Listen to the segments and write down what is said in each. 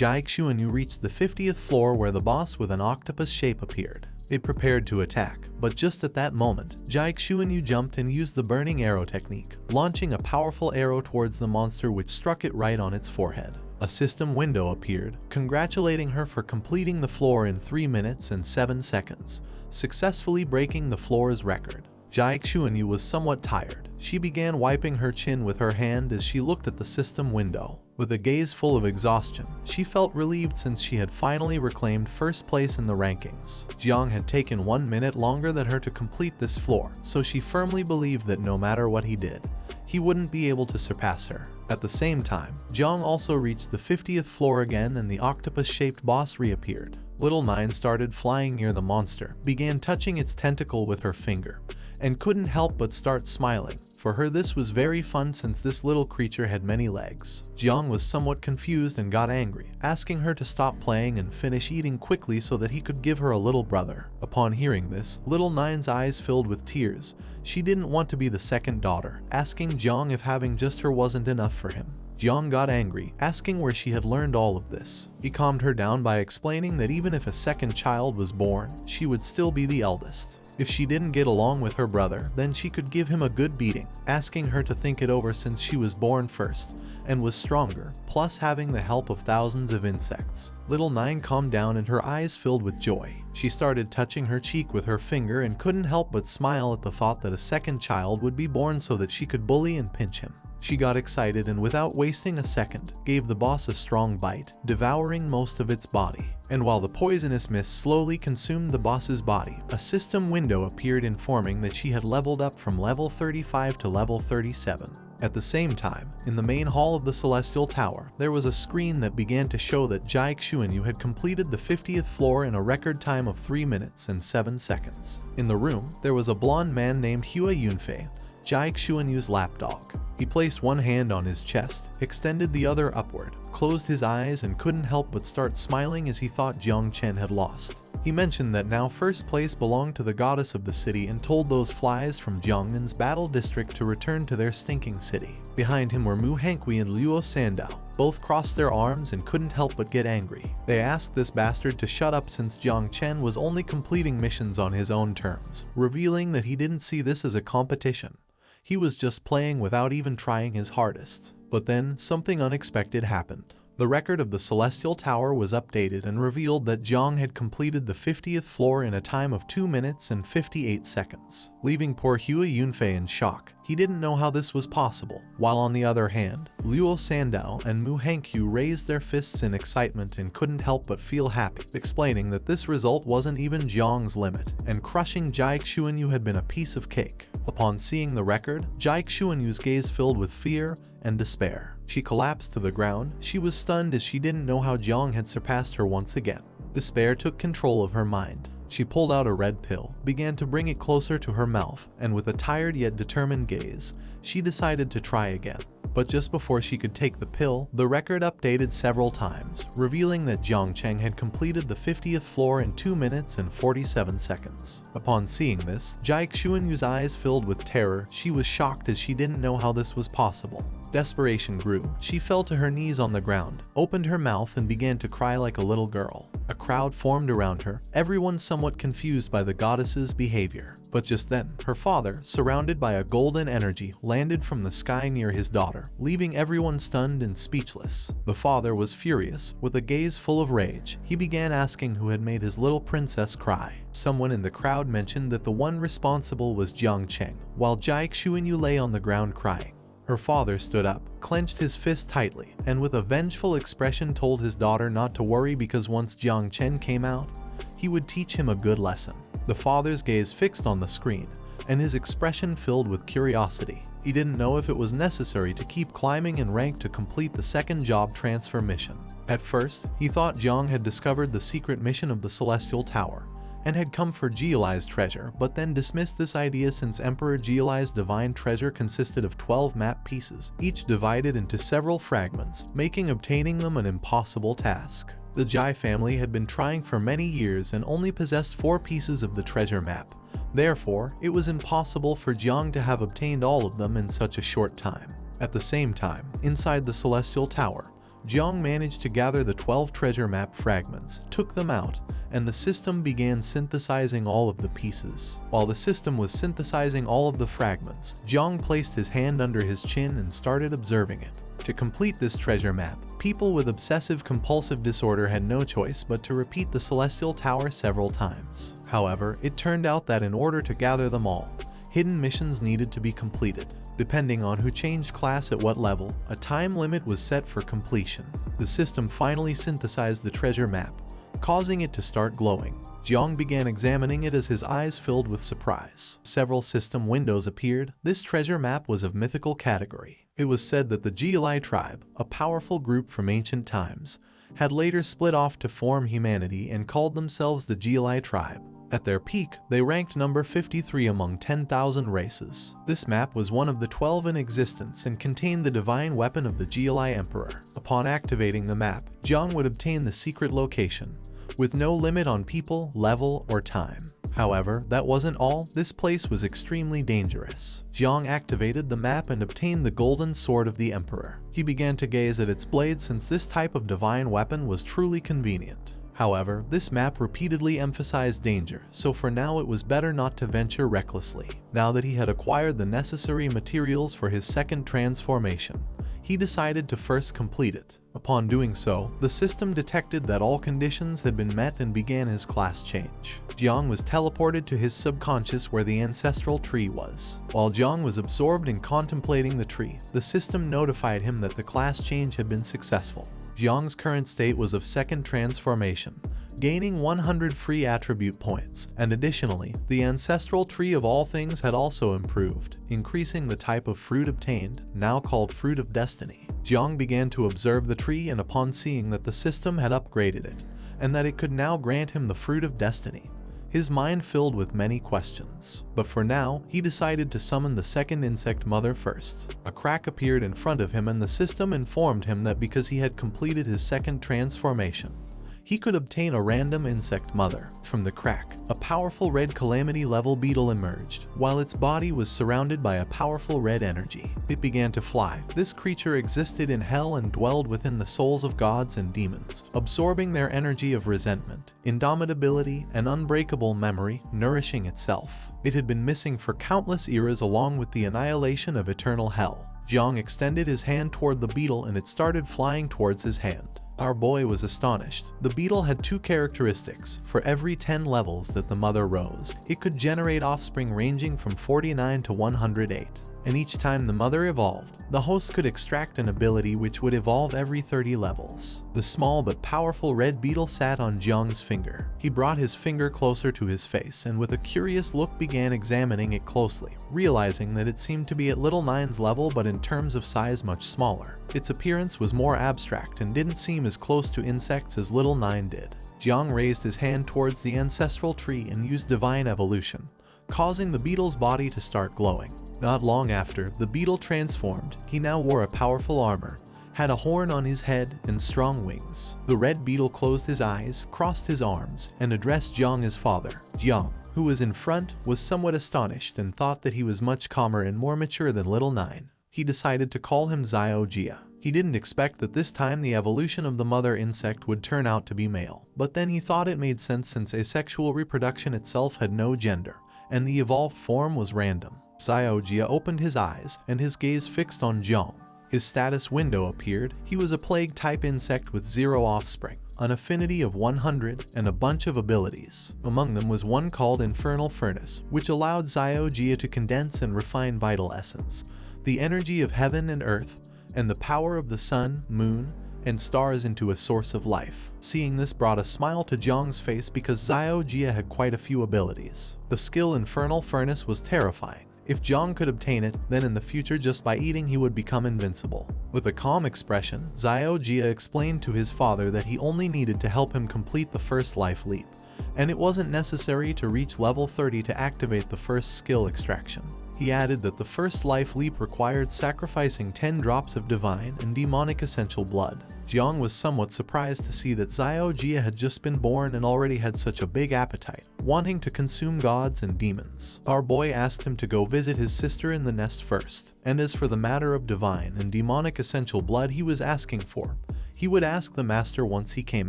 Jang Xuanyu reached the 50th floor where the boss with an octopus shape appeared. It prepared to attack, but just at that moment, Jang Xuanyu jumped and used the burning arrow technique, launching a powerful arrow towards the monster which struck it right on its forehead. A system window appeared, congratulating her for completing the floor in 3 minutes and 7 seconds, successfully breaking the floor's record. Jang Xuanyu was somewhat tired. She began wiping her chin with her hand as she looked at the system window. With a gaze full of exhaustion, she felt relieved since she had finally reclaimed first place in the rankings. Jang had taken 1 minute longer than her to complete this floor, so she firmly believed that no matter what he did, he wouldn't be able to surpass her. At the same time, Jang also reached the 50th floor again and the octopus-shaped boss reappeared. Little Nine started flying near the monster, began touching its tentacle with her finger, and couldn't help but start smiling. For her this was very fun since this little creature had many legs. Jang was somewhat confused and got angry, asking her to stop playing and finish eating quickly so that he could give her a little brother. Upon hearing this, Little Nine's eyes filled with tears. She didn't want to be the second daughter, asking Jang if having just her wasn't enough for him. Jang got angry, asking where she had learned all of this. He calmed her down by explaining that even if a second child was born, she would still be the eldest. If she didn't get along with her brother, then she could give him a good beating, asking her to think it over since she was born first and was stronger, plus having the help of thousands of insects. Little Nine calmed down and her eyes filled with joy. She started touching her cheek with her finger and couldn't help but smile at the thought that a second child would be born so that she could bully and pinch him. She got excited and without wasting a second, gave the boss a strong bite, devouring most of its body. And while the poisonous mist slowly consumed the boss's body, a system window appeared informing that she had leveled up from level 35 to level 37. At the same time, in the main hall of the Celestial Tower, there was a screen that began to show that Jang Xuanyu had completed the 50th floor in a record time of 3 minutes and 7 seconds. In the room, there was a blonde man named Hua Yunfei, Jang Xuanyu's lapdog. He placed one hand on his chest, extended the other upward, closed his eyes and couldn't help but start smiling as he thought Jiang Chen had lost. He mentioned that now first place belonged to the goddess of the city and told those flies from Jiangmen's battle district to return to their stinking city. Behind him were Mu Hankui and Luo Sandao. Both crossed their arms and couldn't help but get angry. They asked this bastard to shut up since Jiang Chen was only completing missions on his own terms, revealing that he didn't see this as a competition. He was just playing without even trying his hardest. But then, something unexpected happened. The record of the Celestial Tower was updated and revealed that Jang had completed the 50th floor in a time of 2 minutes and 58 seconds, leaving poor Hua Yunfei in shock. He didn't know how this was possible, while on the other hand, Luo Sandao and Mu Hankyu raised their fists in excitement and couldn't help but feel happy, explaining that this result wasn't even Jiang's limit, and crushing Jang Xuanyu had been a piece of cake. Upon seeing the record, Jang Xuanyu's gaze filled with fear and despair. She collapsed to the ground. She was stunned as she didn't know how Jang had surpassed her once again. Despair took control of her mind. She pulled out a red pill, began to bring it closer to her mouth, and with a tired yet determined gaze, she decided to try again. But just before she could take the pill, the record updated several times, revealing that Jiang Chen had completed the 50th floor in 2 minutes and 47 seconds. Upon seeing this, Jang Xuanyu's eyes filled with terror. She was shocked as she didn't know how this was possible. Desperation grew. She fell to her knees on the ground, opened her mouth and began to cry like a little girl. A crowd formed around her, everyone somewhat confused by the goddess's behavior. But just then, her father, surrounded by a golden energy, landed from the sky near his daughter, leaving everyone stunned and speechless. The father was furious. With a gaze full of rage, he began asking who had made his little princess cry. Someone in the crowd mentioned that the one responsible was Jiang Chen, while Jang Xuanyu lay on the ground crying. Her father stood up, clenched his fist tightly, and with a vengeful expression told his daughter not to worry because once Jiang Chen came out, he would teach him a good lesson. The father's gaze fixed on the screen, and his expression filled with curiosity. He didn't know if it was necessary to keep climbing in rank to complete the second job transfer mission. At first, he thought Jiang had discovered the secret mission of the Celestial Tower, and had come for Geolai's treasure, but then dismissed this idea since Emperor Geolai's divine treasure consisted of 12 map pieces, each divided into several fragments, making obtaining them an impossible task. The Jai family had been trying for many years and only possessed 4 pieces of the treasure map. Therefore, it was impossible for Jiang to have obtained all of them in such a short time. At the same time, inside the Celestial Tower, Jang managed to gather the 12 treasure map fragments, took them out, and the system began synthesizing all of the pieces. While the system was synthesizing all of the fragments, Jang placed his hand under his chin and started observing it. To complete this treasure map, people with obsessive-compulsive disorder had no choice but to repeat the Celestial Tower several times. However, it turned out that in order to gather them all, hidden missions needed to be completed. Depending on who changed class at what level, a time limit was set for completion. The system finally synthesized the treasure map, causing it to start glowing. Jang began examining it as his eyes filled with surprise. Several system windows appeared. This treasure map was of mythical category. It was said that the Gili tribe, a powerful group from ancient times, had later split off to form humanity and called themselves the Gili tribe. At their peak, they ranked number 53 among 10,000 races. This map was one of the 12 in existence and contained the divine weapon of the Gili Emperor. Upon activating the map, Jang would obtain the secret location, with no limit on people, level, or time. However, that wasn't all. This place was extremely dangerous. Jang activated the map and obtained the golden sword of the Emperor. He began to gaze at its blade since this type of divine weapon was truly convenient. However, this map repeatedly emphasized danger, so for now it was better not to venture recklessly. Now that he had acquired the necessary materials for his second transformation, he decided to first complete it. Upon doing so, the system detected that all conditions had been met and began his class change. Jang was teleported to his subconscious where the ancestral tree was. While Jang was absorbed in contemplating the tree, the system notified him that the class change had been successful. Jang's current state was of second transformation, gaining 100 free attribute points, and additionally, the ancestral tree of all things had also improved, increasing the type of fruit obtained, now called Fruit of Destiny. Jang began to observe the tree, and upon seeing that the system had upgraded it, and that it could now grant him the Fruit of Destiny, his mind filled with many questions. But for now, he decided to summon the second insect mother first. A crack appeared in front of him and the system informed him that because he had completed his second transformation, he could obtain a random insect mother. From the crack, a powerful red Calamity level beetle emerged, while its body was surrounded by a powerful red energy. It began to fly. This creature existed in hell and dwelled within the souls of gods and demons, absorbing their energy of resentment, indomitability, and unbreakable memory, nourishing itself. It had been missing for countless eras along with the annihilation of eternal hell. Jang extended his hand toward the beetle and it started flying towards his hand. Our boy was astonished. The beetle had two characteristics. For every 10 levels that the mother rose, it could generate offspring ranging from 49 to 108. And each time the mother evolved, the host could extract an ability which would evolve every 30 levels. The small but powerful red beetle sat on Jang's finger. He brought his finger closer to his face and with a curious look began examining it closely, realizing that it seemed to be at Little Nine's level but in terms of size much smaller. Its appearance was more abstract and didn't seem as close to insects as Little Nine did. Jang raised his hand towards the ancestral tree and used divine evolution, causing the beetle's body to start glowing. Not long after, the beetle transformed. He now wore a powerful armor, had a horn on his head, and strong wings. The red beetle closed his eyes, crossed his arms, and addressed Jang as father. Jang, who was in front, was somewhat astonished and thought that he was much calmer and more mature than Little Nine. He decided to call him Xiao-Jia. He didn't expect that this time the evolution of the mother insect would turn out to be male, but then he thought it made sense since asexual reproduction itself had no gender, and the evolved form was random. Xiao-Jia opened his eyes, and his gaze fixed on Jang. His status window appeared. He was a plague-type insect with 0 offspring, an affinity of 100, and a bunch of abilities. Among them was one called Infernal Furnace, which allowed Xiao-Jia to condense and refine vital essence, the energy of heaven and earth, and the power of the sun, moon, and stars into a source of life. Seeing this brought a smile to Jang's face because Xiao-Jia had quite a few abilities. The skill Infernal Furnace was terrifying. If Jang could obtain it, then in the future just by eating he would become invincible. With a calm expression, Xiao-Jia explained to his father that he only needed to help him complete the first life leap, and it wasn't necessary to reach level 30 to activate the first skill extraction. He added that the first life leap required sacrificing 10 drops of divine and demonic essential blood. Jang was somewhat surprised to see that Xiao-Jia had just been born and already had such a big appetite, wanting to consume gods and demons. Our boy asked him to go visit his sister in the nest first, and as for the matter of divine and demonic essential blood he was asking for, He would ask the master once he came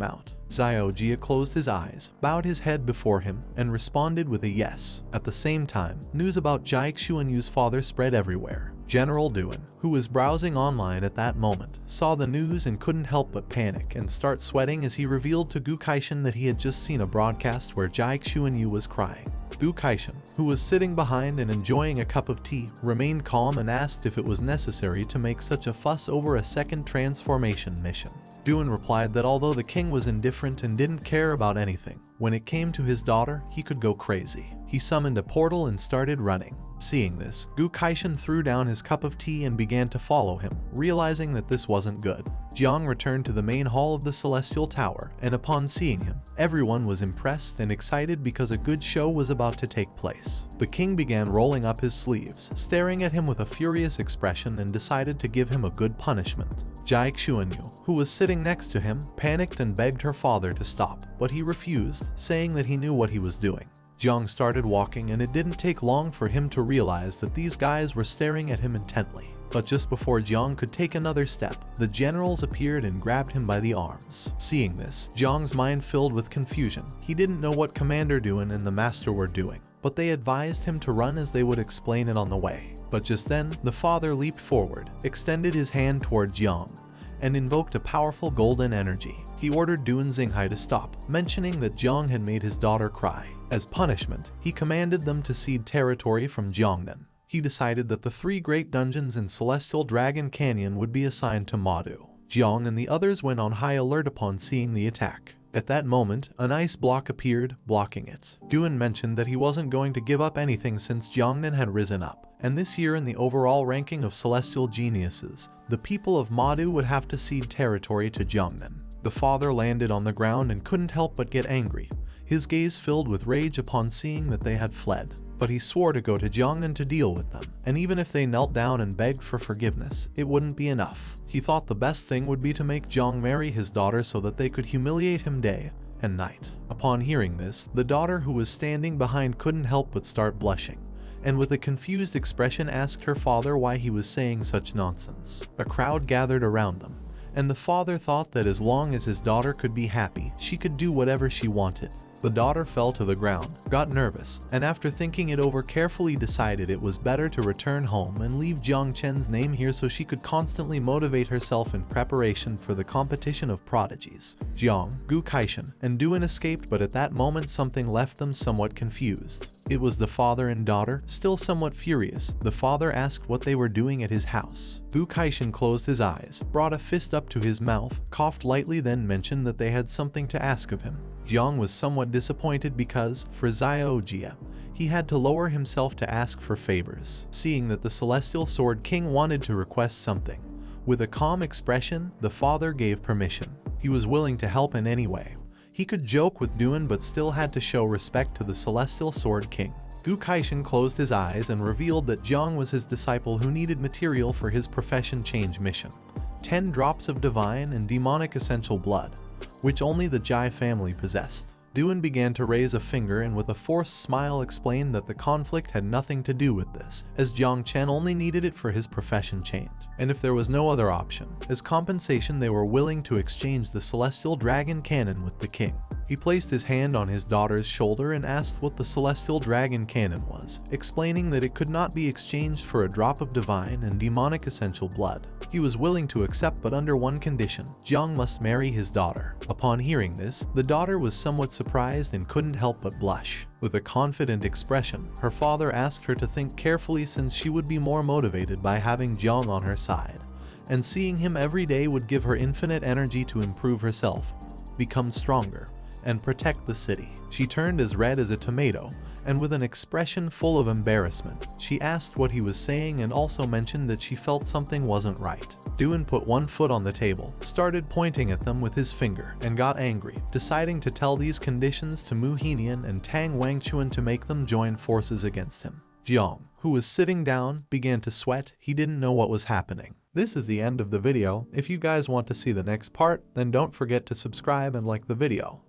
out. Xiaojia closed his eyes, bowed his head before him, and responded with a yes. At the same time, news about Jang Xuanyu's father spread everywhere. General Duan, who was browsing online at that moment, saw the news and couldn't help but panic and start sweating as he revealed to Gu Kaishan that he had just seen a broadcast where Jang Xuanyu was crying. Gu Kaishan, who was sitting behind and enjoying a cup of tea, remained calm and asked if it was necessary to make such a fuss over a second transformation mission. Duan replied that although the king was indifferent and didn't care about anything, when it came to his daughter, he could go crazy. He summoned a portal and started running. Seeing this, Gu Kaishan threw down his cup of tea and began to follow him, realizing that this wasn't good. Jiang returned to the main hall of the Celestial Tower, and upon seeing him, everyone was impressed and excited because a good show was about to take place. The king began rolling up his sleeves, staring at him with a furious expression, and decided to give him a good punishment. Jang Xuanyu, who was sitting next to him, panicked and begged her father to stop, but he refused, saying that he knew what he was doing. Jiang started walking, and it didn't take long for him to realize that these guys were staring at him intently. But just before Jiang could take another step, the generals appeared and grabbed him by the arms. Seeing this, Jiang's mind filled with confusion. He didn't know what Commander Duan and the master were doing, but they advised him to run as they would explain it on the way. But just then, the father leaped forward, extended his hand toward Jiang, and invoked a powerful golden energy. He ordered Duan Xinghai to stop, mentioning that Jiang had made his daughter cry. As punishment, he commanded them to cede territory from Jiangnan. He decided that the 3 great dungeons in Celestial Dragon Canyon would be assigned to Madu. Jiang and the others went on high alert upon seeing the attack. At that moment, an ice block appeared, blocking it. Duan mentioned that he wasn't going to give up anything since Jiangnan had risen up, and this year in the overall ranking of Celestial Geniuses, the people of Madu would have to cede territory to Jiangnan. The father landed on the ground and couldn't help but get angry, his gaze filled with rage upon seeing that they had fled. But he swore to go to Jiangnan to deal with them, and even if they knelt down and begged for forgiveness, it wouldn't be enough. He thought the best thing would be to make Jiang marry his daughter so that they could humiliate him day and night. Upon hearing this, the daughter who was standing behind couldn't help but start blushing, and with a confused expression asked her father why he was saying such nonsense. A crowd gathered around them, and the father thought that as long as his daughter could be happy, she could do whatever she wanted. The daughter fell to the ground, got nervous, and after thinking it over carefully decided it was better to return home and leave Jiang Chen's name here so she could constantly motivate herself in preparation for the competition of prodigies. Jiang, Gu Kaishan, and Duan escaped, but at that moment something left them somewhat confused. It was the father and daughter, still somewhat furious. The father asked what they were doing at his house. Gu Kaishan closed his eyes, brought a fist up to his mouth, coughed lightly, then mentioned that they had something to ask of him. Jiang was somewhat disappointed because, for Xiaojia, he had to lower himself to ask for favors. Seeing that the Celestial Sword King wanted to request something, with a calm expression, the father gave permission. He was willing to help in any way. He could joke with Duan but still had to show respect to the Celestial Sword King. Gu Kaishan closed his eyes and revealed that Jiang was his disciple who needed material for his profession change mission. 10 drops of divine and demonic essential blood, which only the Jai family possessed. Duan began to raise a finger and with a forced smile explained that the conflict had nothing to do with this, as Jiang Chen only needed it for his profession change. And if there was no other option, as compensation they were willing to exchange the Celestial Dragon Cannon with the king. He placed his hand on his daughter's shoulder and asked what the Celestial Dragon Cannon was, explaining that it could not be exchanged for a drop of divine and demonic essential blood. He was willing to accept, but under one condition: Jiang must marry his daughter. Upon hearing this, the daughter was somewhat surprised and couldn't help but blush. With a confident expression, her father asked her to think carefully since she would be more motivated by having Jiang on her side, and seeing him every day would give her infinite energy to improve herself, become stronger, and protect the city. She turned as red as a tomato, and with an expression full of embarrassment, she asked what he was saying and also mentioned that she felt something wasn't right. Duan put one foot on the table, started pointing at them with his finger, and got angry, deciding to tell these conditions to Mu Henian and Tang Wangchuan to make them join forces against him. Jiang, who was sitting down, began to sweat. He didn't know what was happening. This is the end of the video. If you guys want to see the next part, then don't forget to subscribe and like the video.